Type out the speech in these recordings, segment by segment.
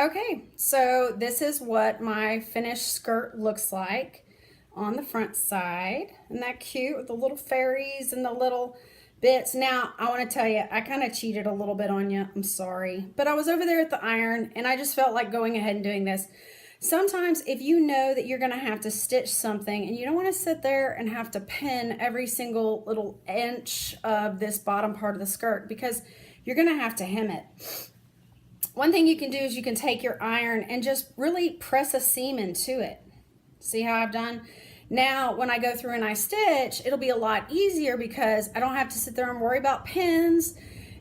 Okay, so this is what my finished skirt looks like on the front side. Isn't that cute with the little fairies and the little bits? Now, I want to tell you, I kind of cheated a little bit on you. I'm sorry. But I was over there at the iron and I just felt like going ahead and doing this. Sometimes if you know that you're going to have to stitch something and you don't want to sit there and have to pin every single little inch of this bottom part of the skirt because you're going to have to hem it. One thing you can do is you can take your iron and just really press a seam into it. See how I've done? Now, when I go through and I stitch, it'll be a lot easier because I don't have to sit there and worry about pins,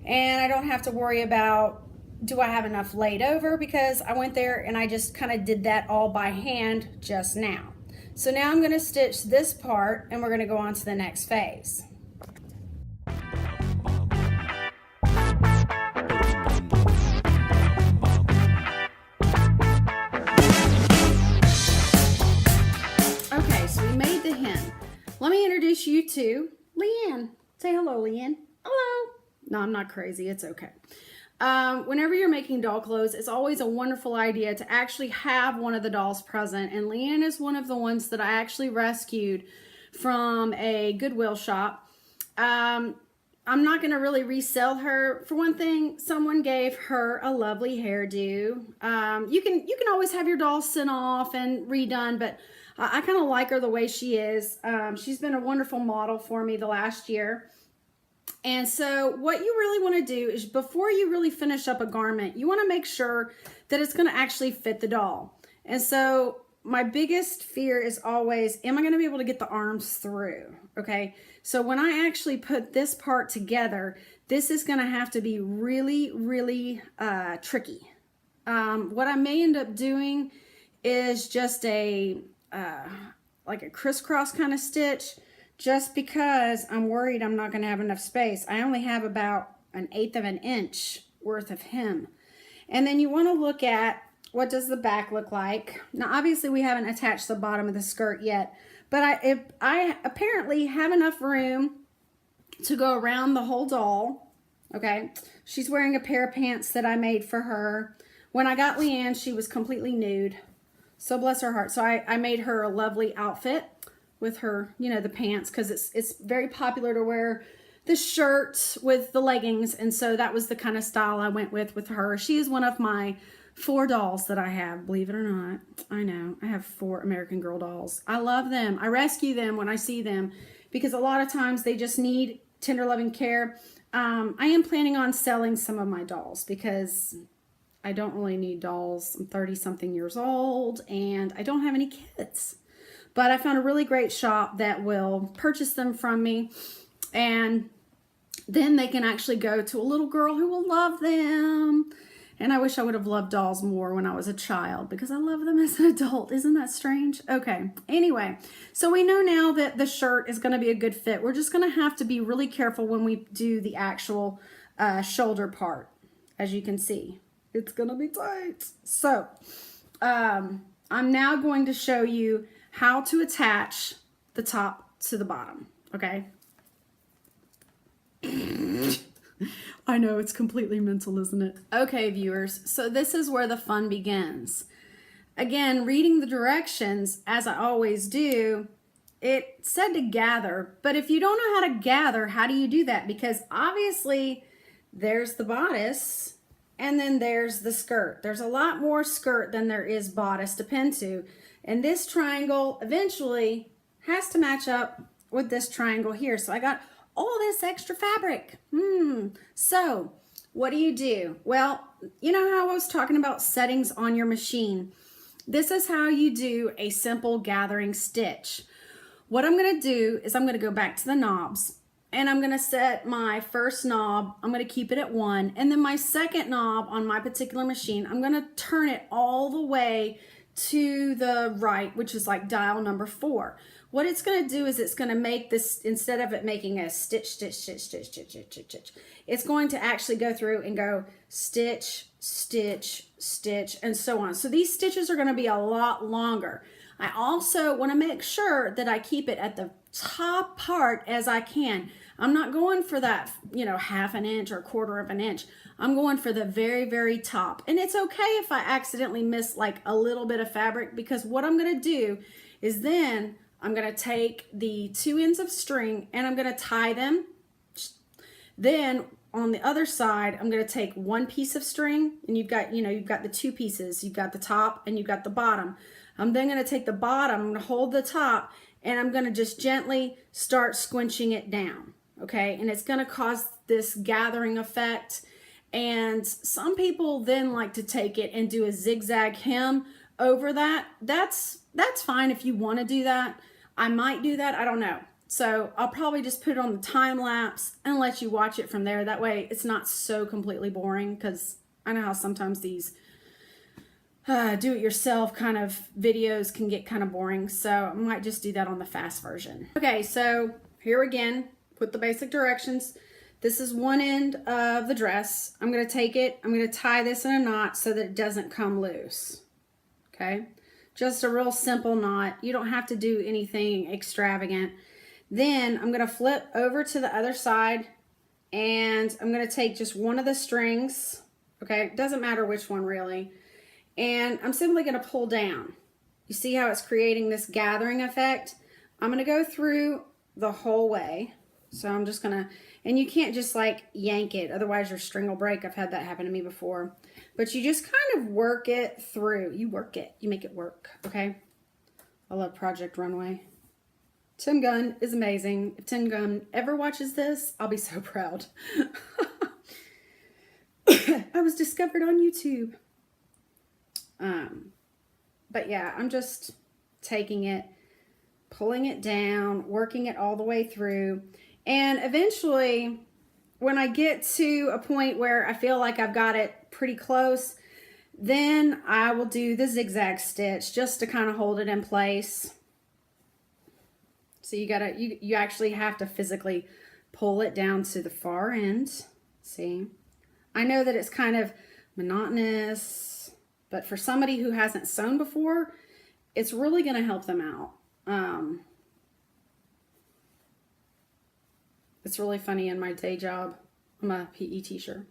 and I don't have to worry about, do I have enough laid over, because I went there and I just kind of did that all by hand just now. So now I'm going to stitch this part and we're going to go on to the next phase. Let me introduce you to Leanne. Say hello, Leanne. Hello. No, I'm not crazy. It's okay. Whenever you're making doll clothes, it's always a wonderful idea to actually have one of the dolls present. And Leanne is one of the ones that I actually rescued from a Goodwill shop. I'm not going to really resell her. For one thing, someone gave her a lovely hairdo. You can always have your dolls sent off and redone, but I kind of like her the way she is. She's been a wonderful model for me the last year. And so what you really want to do is before you really finish up a garment, you want to make sure that it's going to actually fit the doll. And so my biggest fear is always, am I going to be able to get the arms through? Okay. So when I actually put this part together, this is going to have to be really, really tricky. What I may end up doing is just like a crisscross kind of stitch, just because I'm worried I'm not going to have enough space. I only have about 1/8 of an inch worth of hem. And then you want to look at, what does the back look like? Now, obviously we haven't attached the bottom of the skirt yet, but I apparently have enough room to go around the whole doll. Okay. She's wearing a pair of pants that I made for her. When I got Leanne, she was completely nude. So bless her heart. So I made her a lovely outfit with her, you know, the pants, because it's very popular to wear the shirt with the leggings. And so that was the kind of style I went with her. She is one of my 4 dolls that I have, believe it or not. I know, I have 4 American Girl dolls. I love them. I rescue them when I see them because a lot of times they just need tender loving care. I am planning on selling some of my dolls because I don't really need dolls. I'm 30-something years old and I don't have any kids. But I found a really great shop that will purchase them from me, and then they can actually go to a little girl who will love them. And I wish I would have loved dolls more when I was a child because I love them as an adult. Isn't that strange? Okay. Anyway, so we know now that the shirt is going to be a good fit. We're just going to have to be really careful when we do the actual shoulder part, as you can see. It's gonna be tight. So I'm now going to show you how to attach the top to the bottom. Okay. I know, it's completely mental, isn't it? Okay, viewers, so this is where the fun begins. Again, reading the directions, as I always do, it said to gather, but if you don't know how to gather, how do you do that? Because obviously there's the bodice, and then there's the skirt. There's a lot more skirt than there is bodice to pin to. And this triangle eventually has to match up with this triangle here. So I got all this extra fabric. So what do? Well, you know how I was talking about settings on your machine? This is how you do a simple gathering stitch. What I'm gonna do is I'm gonna go back to the knobs, and I'm gonna set my first knob, I'm gonna keep it at 1, and then my second knob on my particular machine, I'm gonna turn it all the way to the right, which is like dial number 4. What it's gonna do is it's gonna make this, instead of it making a stitch, stitch, stitch, stitch, stitch, stitch, stitch, stitch, it's going to actually go through and go stitch, stitch, stitch, and so on. So these stitches are gonna be a lot longer. I also wanna make sure that I keep it at the top part as I can. I'm not going for that, you know, 1/2 inch or 1/4 of an inch. I'm going for the very, very top. And it's okay if I accidentally miss like a little bit of fabric, because what I'm going to do is then I'm going to take the 2 ends of string and I'm going to tie them. Then on the other side, I'm going to take 1 piece of string, and you've got, you know, you've got the 2 pieces. You've got the top and you've got the bottom. I'm then going to take the bottom, I'm going to hold the top, and I'm going to just gently start squinching it down. Okay, and it's going to cause this gathering effect. And some people then like to take it and do a zigzag hem over that. That's fine if you want to do that. I might do that, I don't know. So I'll probably just put it on the time lapse and let you watch it from there. That way it's not so completely boring, because I know how sometimes these do-it-yourself kind of videos can get kind of boring. So I might just do that on the fast version. Okay, so here again, with the basic directions. This is one end of the dress. I'm going to take it, I'm going to tie this in a knot so that it doesn't come loose. Okay, just a real simple knot. You don't have to do anything extravagant. Then I'm going to flip over to the other side, and I'm going to take just one of the strings. Okay, it doesn't matter which one really. And I'm simply going to pull down. You see how it's creating this gathering effect? I'm going to go through the whole way. So I'm just going to, and you can't just like yank it, otherwise your string will break. I've had that happen to me before. But you just kind of work it through. You work it. You make it work, okay? I love Project Runway. Tim Gunn is amazing. If Tim Gunn ever watches this, I'll be so proud. I was discovered on YouTube. But yeah, I'm just taking it, pulling it down, working it all the way through. And eventually, when I get to a point where I feel like I've got it pretty close, then I will do the zigzag stitch just to kind of hold it in place. So you actually have to physically pull it down to the far end. See? I know that it's kind of monotonous, but for somebody who hasn't sewn before, it's really going to help them out. It's really funny, in my day job, I'm a PE teacher.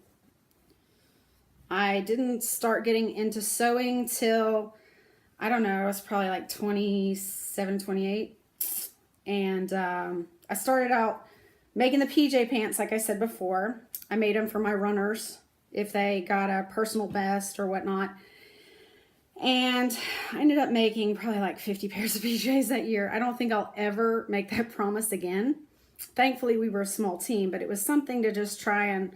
I didn't start getting into sewing till, I don't know, I was probably like 27, 28. And I started out making the PJ pants, like I said before. I made them for my runners if they got a personal best or whatnot. And I ended up making probably like 50 pairs of PJs that year. I don't think I'll ever make that promise again. Thankfully, we were a small team, but it was something to just try and,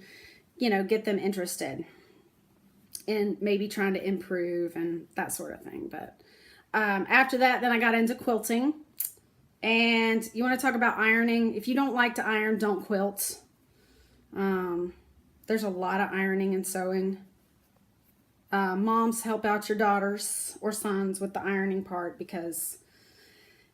you know, get them interested in maybe trying to improve and that sort of thing. But after that, then I got into quilting. And you want to talk about ironing. If you don't like to iron, don't quilt. There's a lot of ironing and sewing. Moms, help out your daughters or sons with the ironing part, because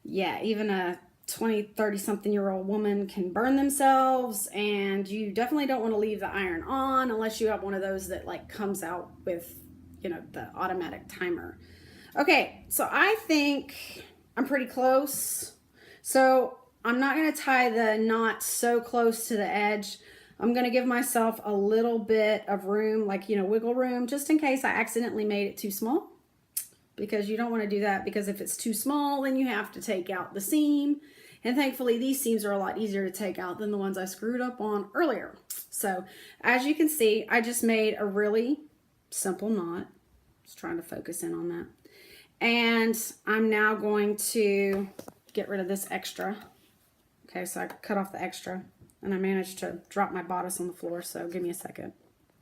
yeah, even a 20, 30 something year old woman can burn themselves, and you definitely don't want to leave the iron on unless you have one of those that like comes out with, you know, the automatic timer. Okay, so I think I'm pretty close. So I'm not going to tie the knot so close to the edge. I'm going to give myself a little bit of room, like, you know, wiggle room, just in case I accidentally made it too small, because you don't want to do that, because if it's too small, then you have to take out the seam. And thankfully, these seams are a lot easier to take out than the ones I screwed up on earlier. So as you can see, I just made a really simple knot. Just trying to focus in on that. And I'm now going to get rid of this extra. Okay, so I cut off the extra, and I managed to drop my bodice on the floor, so give me a second.